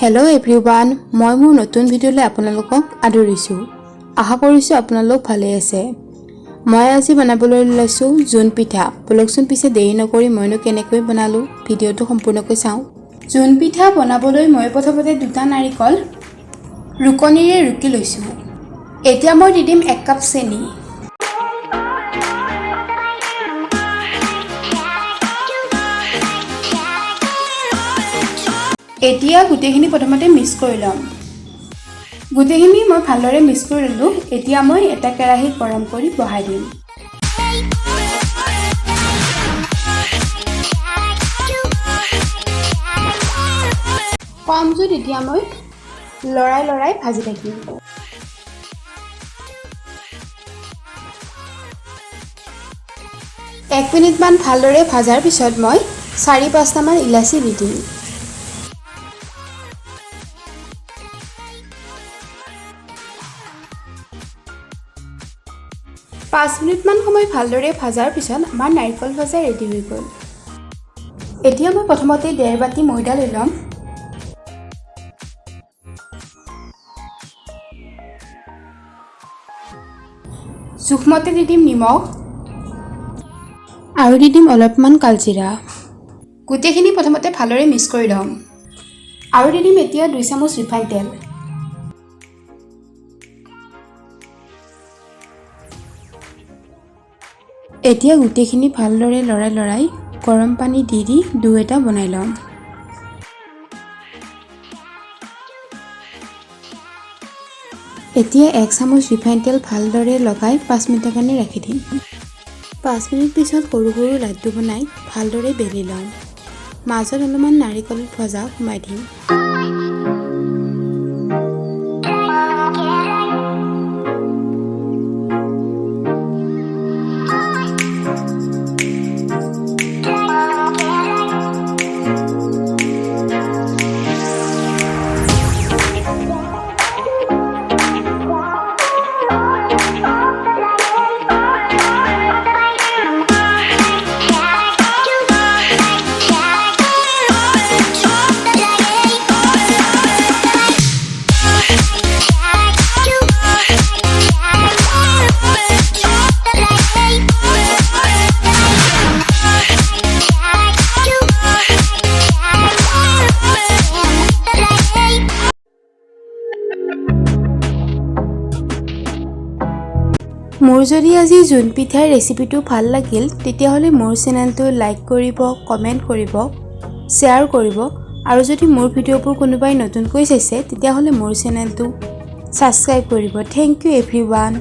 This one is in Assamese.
Hello everyone, মই মোৰ নতুন ভিডিঅ'লৈ আপোনালোকক আদৰিছো। আশা কৰিছো আপোনালোক ভালে আছে। মই আজি বনাবলৈ লৈছো জোন পিঠা। বলকচোন পিছে দেৰি নকৰি মইনো কেনেকৈ বনালো ভিডিঅ'টো সম্পূৰ্ণকৈ চাওঁ। জোন পিঠা বনাবলৈ মই প্ৰথমতে দুটা নাৰিকল ৰুকনিৰে ৰুকি লৈছো। এতিয়া মই দি দিম 1 কাপ চেনি। এতিয়া গুটেখিনি প্ৰথমতে মিক্স কৰি লম। গুটেখিনি মই ভালদৰে মিক্স কৰি ললো। এতিয়া মই এটা কেৰাহী গৰম কৰি বহাই দিম। কম জুইত এতিয়া মই লৰাই ভাজি থাকিম। এক মিনিট মান ভালদৰে ভাজাৰ পিছত মই 4-5টা মান ইলাচি দি দিম। পাঁচ মিনিট মান সময় ভালদৰে ভাজাৰ পিছত আমাৰ নাৰিকল ভাজা ৰেডি হৈ গ'ল। এতিয়া মই প্ৰথমতে 1.5 বাটি ময়দা লৈ ল'ম। জোখমতে দি দিম নিমখ আৰু দি দিম অলপমান কালজিৰা। গোটেইখিনি প্ৰথমতে ভালদৰে মিক্স কৰি ল'ম আৰু দি দিম এতিয়া 2 চামুচ ৰিফাইন তেল। এতিয়া গোটেইখিনি ভালদৰে লৰাই গৰম পানী দি ডো এটা বনাই ল'ম। এতিয়া 1 চামুচ ৰিফাইন তেল ভালদৰে লগাই 5 মিনিটৰ কাৰণে ৰাখি দিম। 5 মিনিট পিছত সৰু লাড্ডু বনাই ভালদৰে বেলি ল'ম। মাজত অলপমান নাৰিকল ভজা সোমাই দিম। মোৰ যদি আজি জোন পিঠাৰ ৰেচিপিটো ভাল লাগিল তেতিয়াহ'লে মোৰ চেনেলটো লাইক কৰিব, কমেণ্ট কৰিব, শ্বেয়াৰ কৰিব আৰু যদি মোৰ ভিডিঅ'বোৰ কোনোবাই নতুনকৈ চাইছে তেতিয়াহ'লে মোৰ চেনেলটো ছাবস্ক্ৰাইব কৰিব। Thank you everyone.